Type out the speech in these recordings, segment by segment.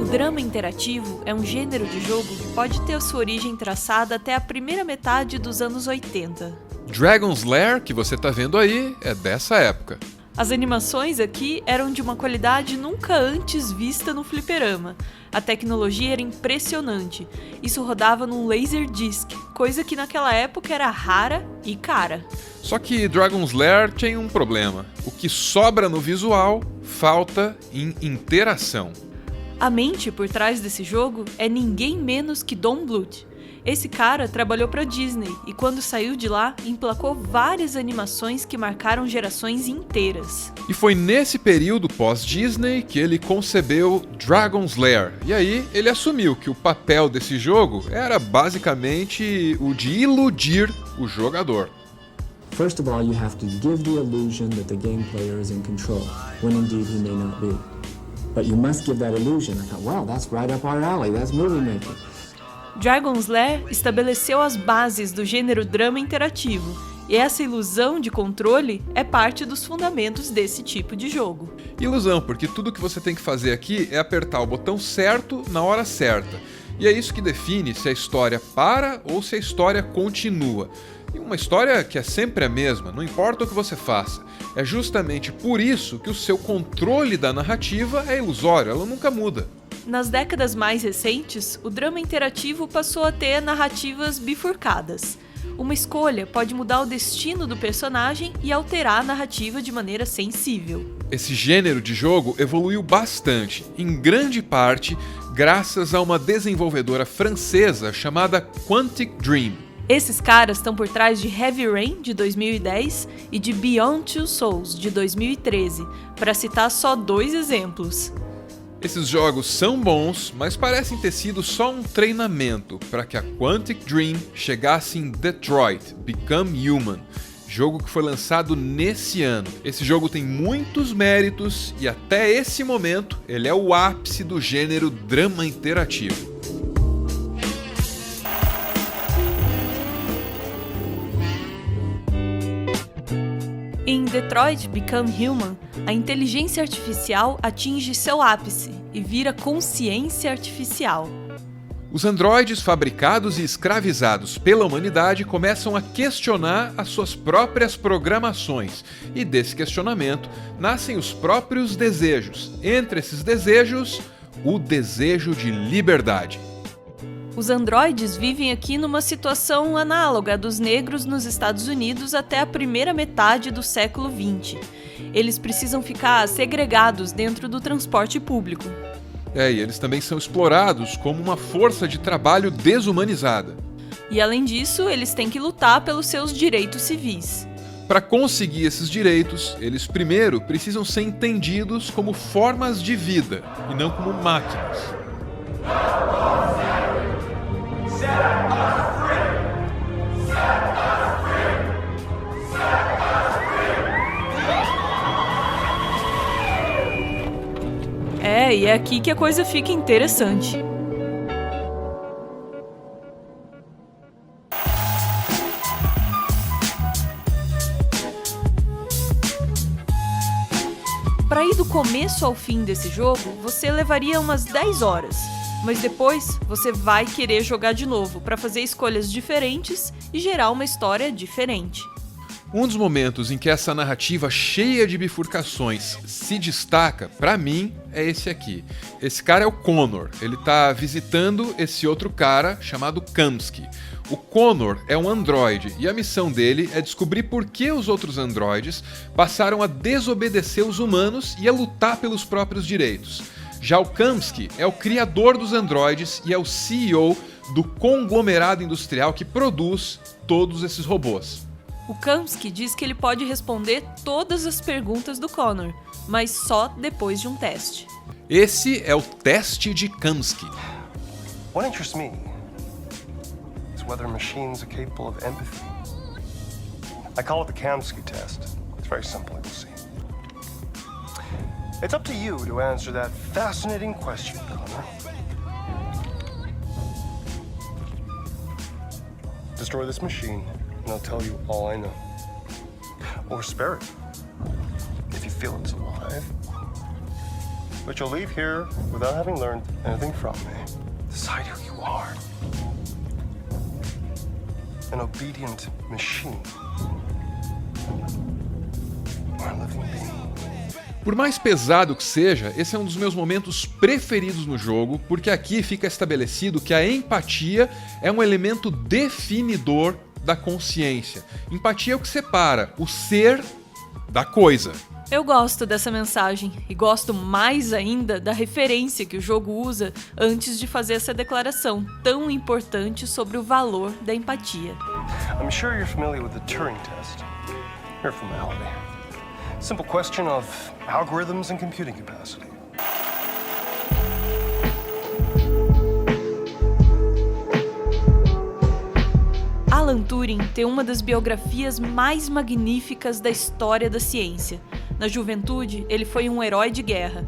drama interativo é um gênero de jogo que pode ter sua origem traçada até a primeira metade dos anos 80. Dragon's Lair, que você tá vendo aí, é dessa época. As animações aqui eram de uma qualidade nunca antes vista no fliperama. A tecnologia era impressionante. Isso rodava num Laserdisc, coisa que naquela época era rara e cara. Só que Dragon's Lair tem um problema. O que sobra no visual, falta em interação. A mente por trás desse jogo é ninguém menos que Don Bluth. Esse cara trabalhou para Disney e quando saiu de lá, emplacou várias animações que marcaram gerações inteiras. E foi nesse período pós-Disney que ele concebeu Dragon's Lair. E aí ele assumiu que o papel desse jogo era basicamente o de iludir o jogador. First of all, you have to give the illusion that the game player is in control, when indeed he may not be. But you must give that illusion. I thought, wow, that's right up our alley, that's movie making. Dragon's Lair estabeleceu as bases do gênero drama interativo, e essa ilusão de controle é parte dos fundamentos desse tipo de jogo. Ilusão, porque tudo que você tem que fazer aqui é apertar o botão certo na hora certa. E é isso que define se a história para ou se a história continua. E uma história que é sempre a mesma, não importa o que você faça. É justamente por isso que o seu controle da narrativa é ilusório, ela nunca muda. Nas décadas mais recentes, o drama interativo passou a ter narrativas bifurcadas. Uma escolha pode mudar o destino do personagem e alterar a narrativa de maneira sensível. Esse gênero de jogo evoluiu bastante, em grande parte graças a uma desenvolvedora francesa chamada Quantic Dream. Esses caras estão por trás de Heavy Rain, de 2010, e de Beyond Two Souls, de 2013, para citar só 2 exemplos. Esses jogos são bons, mas parecem ter sido só um treinamento para que a Quantic Dream chegasse em Detroit, Become Human, jogo que foi lançado nesse ano. Esse jogo tem muitos méritos e até esse momento ele é o ápice do gênero drama interativo. Em Detroit Become Human, a inteligência artificial atinge seu ápice e vira consciência artificial. Os androides fabricados e escravizados pela humanidade começam a questionar as suas próprias programações, e desse questionamento nascem os próprios desejos. Entre esses desejos, o desejo de liberdade. Os androides vivem aqui numa situação análoga dos negros nos Estados Unidos até a primeira metade do século XX. Eles precisam ficar segregados dentro do transporte público. E eles também são explorados como uma força de trabalho desumanizada. E além disso, eles têm que lutar pelos seus direitos civis. Para conseguir esses direitos, eles primeiro precisam ser entendidos como formas de vida e não como máquinas. E é aqui que a coisa fica interessante. Para ir do começo ao fim desse jogo, você levaria umas 10 horas. Mas depois, você vai querer jogar de novo para fazer escolhas diferentes e gerar uma história diferente. Um dos momentos em que essa narrativa cheia de bifurcações se destaca, pra mim, é esse aqui. Esse cara é o Connor. Ele tá visitando esse outro cara chamado Kamsky. O Connor é um androide e a missão dele é descobrir por que os outros androides passaram a desobedecer os humanos e a lutar pelos próprios direitos. Já o Kamsky é o criador dos androides e é o CEO do conglomerado industrial que produz todos esses robôs. O Kamsky diz que ele pode responder todas as perguntas do Connor, mas só depois de um teste. Esse é o teste de Kamsky. What interests me is whether machines are capable of empathy. I call it the Kamsky test. It's very simple, you'll see. It's up to you to answer that fascinating question, Connor. Destroy this machine, and I'll tell you all I know. Or spare it, if you feel it's alive. But you'll leave here without having learned anything from me. Decide who you are. An obedient machine. Or a living being. Por mais pesado que seja, esse é um dos meus momentos preferidos no jogo, porque aqui fica estabelecido que a empatia é um elemento definidor da consciência. Empatia é o que separa o ser da coisa. Eu gosto dessa mensagem e gosto mais ainda da referência que o jogo usa antes de fazer essa declaração tão importante sobre o valor da empatia. I'm sure you're familiar with the Turing test. Mere formality. Simple question of algorithms and computing capacity. Alan Turing tem uma das biografias mais magníficas da história da ciência. Na juventude, ele foi um herói de guerra.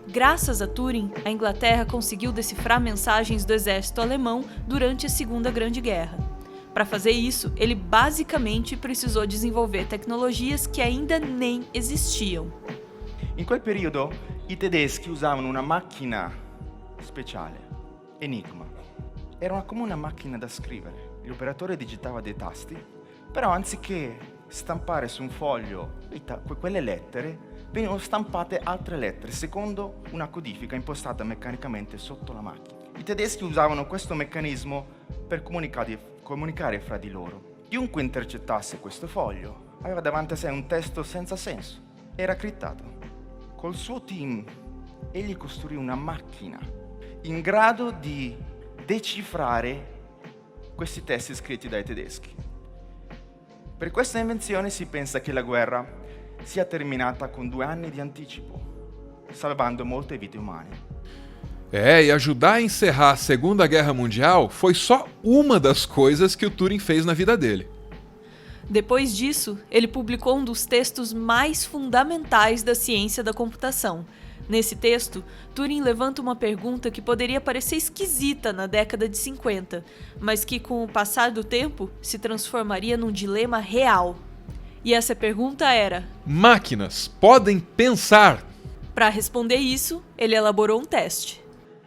Graças a Turing, a Inglaterra conseguiu decifrar mensagens do exército alemão durante a Segunda Grande Guerra. Para fazer isso, ele basicamente precisou desenvolver tecnologias que ainda nem existiam. In quel periodo i tedeschi usavano una macchina speciale, Enigma. Era come una macchina da scrivere. L'operatore digitava dei tasti, però anziché stampare su un foglio quelle lettere, venivano stampate altre lettere secondo una codifica impostata meccanicamente sotto la macchina. I tedeschi usavano questo meccanismo per comunicare fra di loro. Chiunque intercettasse questo foglio aveva davanti a sé un testo senza senso. Era criptato. Col suo team, egli costruì una macchina in grado di decifrare questi testi scritti dai tedeschi. Per questa invenzione si pensa che la guerra sia terminata con 2 anni di anticipo, salvando molte vite umane. E ajudar a encerrar a Segunda Guerra Mundial foi só uma das coisas que o Turing fez na vida dele. Depois disso, ele publicou um dos textos mais fundamentais da ciência da computação. Nesse texto, Turing levanta uma pergunta que poderia parecer esquisita na década de 50, mas que, com o passar do tempo, se transformaria num dilema real. E essa pergunta era: máquinas podem pensar? Para responder isso, ele elaborou um teste.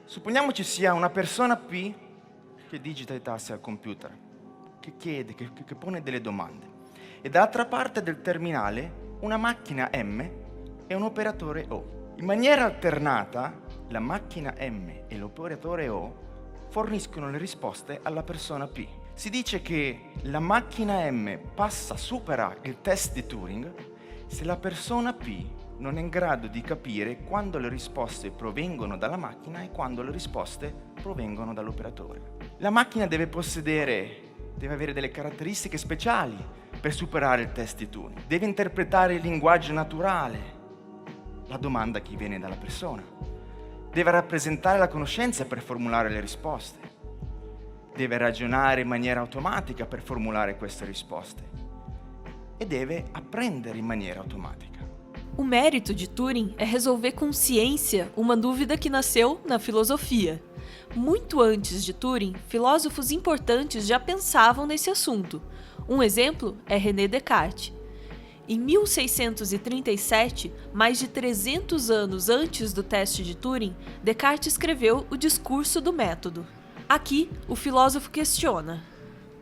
Supponiamo ci sia una persona P che digita i tasti al computer, che chiede, che pone delle domande, e dall'altra parte del terminale una macchina M e un operatore O. In maniera alternata, la macchina M e l'operatore O forniscono le risposte alla persona P. Si dice che la macchina M supera il test di Turing se la persona P non è in grado di capire quando le risposte provengono dalla macchina e quando le risposte provengono dall'operatore. La macchina deve avere delle caratteristiche speciali per superare il test di Turing. Deve interpretare il linguaggio naturale, la domanda che viene dalla persona. Deve rappresentare la conoscenza per formulare le risposte. Deve ragionare in maniera automatica per formulare queste risposte. E deve apprendere in maniera automatica. O mérito de Turing é resolver com ciência uma dúvida que nasceu na filosofia. Muito antes de Turing, filósofos importantes já pensavam nesse assunto. Um exemplo é René Descartes. Em 1637, mais de 300 anos antes do teste de Turing, Descartes escreveu o Discurso do Método. Aqui, o filósofo questiona: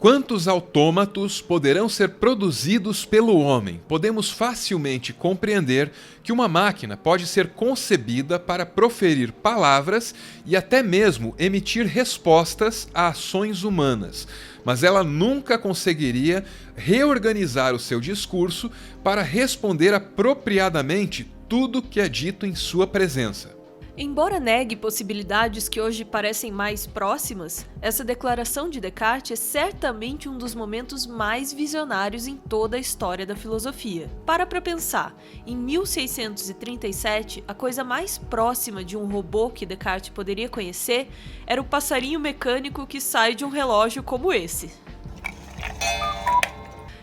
quantos autômatos poderão ser produzidos pelo homem? Podemos facilmente compreender que uma máquina pode ser concebida para proferir palavras e até mesmo emitir respostas a ações humanas, mas ela nunca conseguiria reorganizar o seu discurso para responder apropriadamente tudo que é dito em sua presença. Embora negue possibilidades que hoje parecem mais próximas, essa declaração de Descartes é certamente um dos momentos mais visionários em toda a história da filosofia. Para pensar, em 1637, a coisa mais próxima de um robô que Descartes poderia conhecer era o passarinho mecânico que sai de um relógio como esse.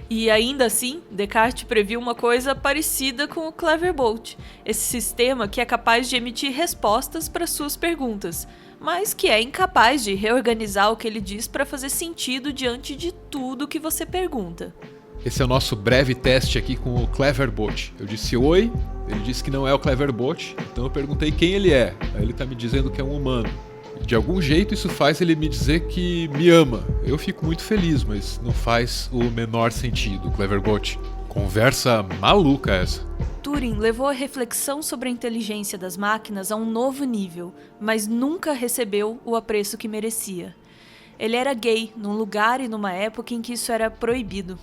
E ainda assim, Descartes previu uma coisa parecida com o Cleverbolt, esse sistema que é capaz de emitir respostas para suas perguntas, mas que é incapaz de reorganizar o que ele diz para fazer sentido diante de tudo que você pergunta. Esse é o nosso breve teste aqui com o Cleverbot. Eu disse oi, ele disse que não é o Cleverbot, então eu perguntei quem ele é. Aí ele tá me dizendo que é um humano. De algum jeito isso faz ele me dizer que me ama. Eu fico muito feliz, mas não faz o menor sentido, Cleverbot. Conversa maluca essa. Turing levou a reflexão sobre a inteligência das máquinas a um novo nível, mas nunca recebeu o apreço que merecia. Ele era gay, num lugar e numa época em que isso era proibido.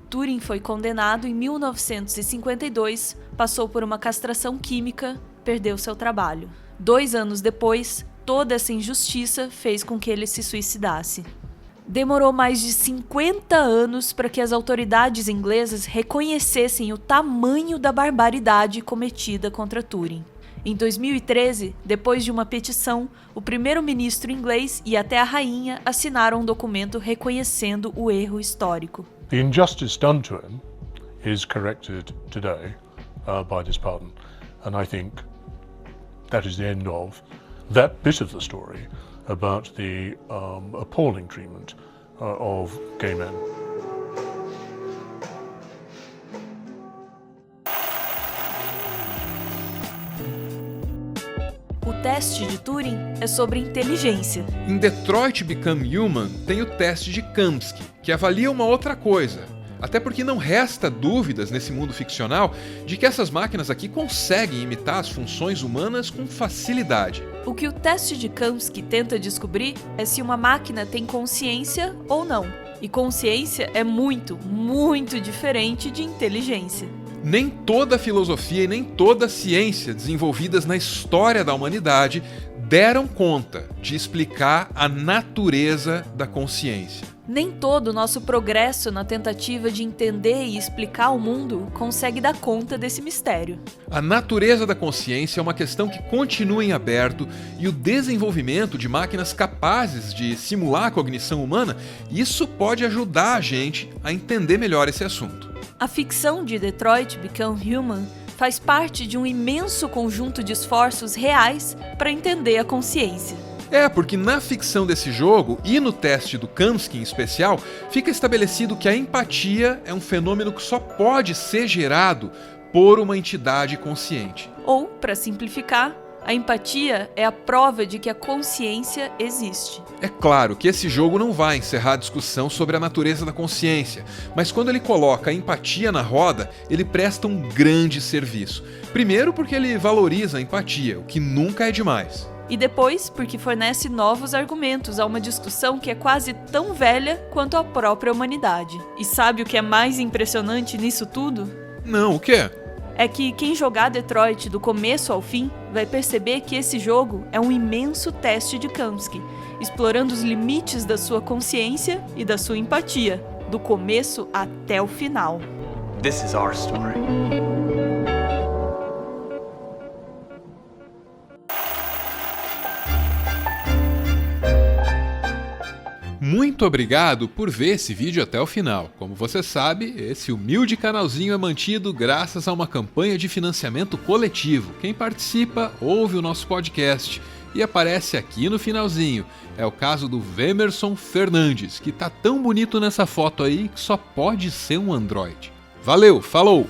Turing foi condenado em 1952, passou por uma castração química, perdeu seu trabalho. 2 anos depois, toda essa injustiça fez com que ele se suicidasse. Demorou mais de 50 anos para que as autoridades inglesas reconhecessem o tamanho da barbaridade cometida contra Turing. Em 2013, depois de uma petição, o primeiro-ministro inglês e até a rainha assinaram um documento reconhecendo o erro histórico. The injustice done to him is corrected today by this pardon, and I think that is the end of that bit of the story about the appalling treatment of gay men. O teste de Turing é sobre inteligência. Em Detroit Become Human tem o teste de Kamsky, que avalia uma outra coisa. Até porque não resta dúvidas nesse mundo ficcional de que essas máquinas aqui conseguem imitar as funções humanas com facilidade. O que o teste de Kamsky tenta descobrir é se uma máquina tem consciência ou não. E consciência é muito, muito diferente de inteligência. Nem toda filosofia e nem toda ciência desenvolvidas na história da humanidade deram conta de explicar a natureza da consciência. Nem todo o nosso progresso na tentativa de entender e explicar o mundo consegue dar conta desse mistério. A natureza da consciência é uma questão que continua em aberto e o desenvolvimento de máquinas capazes de simular a cognição humana, isso pode ajudar a gente a entender melhor esse assunto. A ficção de Detroit Become Human faz parte de um imenso conjunto de esforços reais para entender a consciência. Porque na ficção desse jogo, e no teste do Kamsky em especial, fica estabelecido que a empatia é um fenômeno que só pode ser gerado por uma entidade consciente. Ou, para simplificar, a empatia é a prova de que a consciência existe. É claro que esse jogo não vai encerrar a discussão sobre a natureza da consciência, mas quando ele coloca a empatia na roda, ele presta um grande serviço. Primeiro porque ele valoriza a empatia, o que nunca é demais. E depois, porque fornece novos argumentos a uma discussão que é quase tão velha quanto a própria humanidade. E sabe o que é mais impressionante nisso tudo? Não, o quê? É que quem jogar Detroit do começo ao fim vai perceber que esse jogo é um imenso teste de Kamsky, explorando os limites da sua consciência e da sua empatia, do começo até o final. This is our story. Muito obrigado por ver esse vídeo até o final. Como você sabe, esse humilde canalzinho é mantido graças a uma campanha de financiamento coletivo. Quem participa ouve o nosso podcast e aparece aqui no finalzinho. É o caso do Vemerson Fernandes, que tá tão bonito nessa foto aí que só pode ser um Android. Valeu, falou!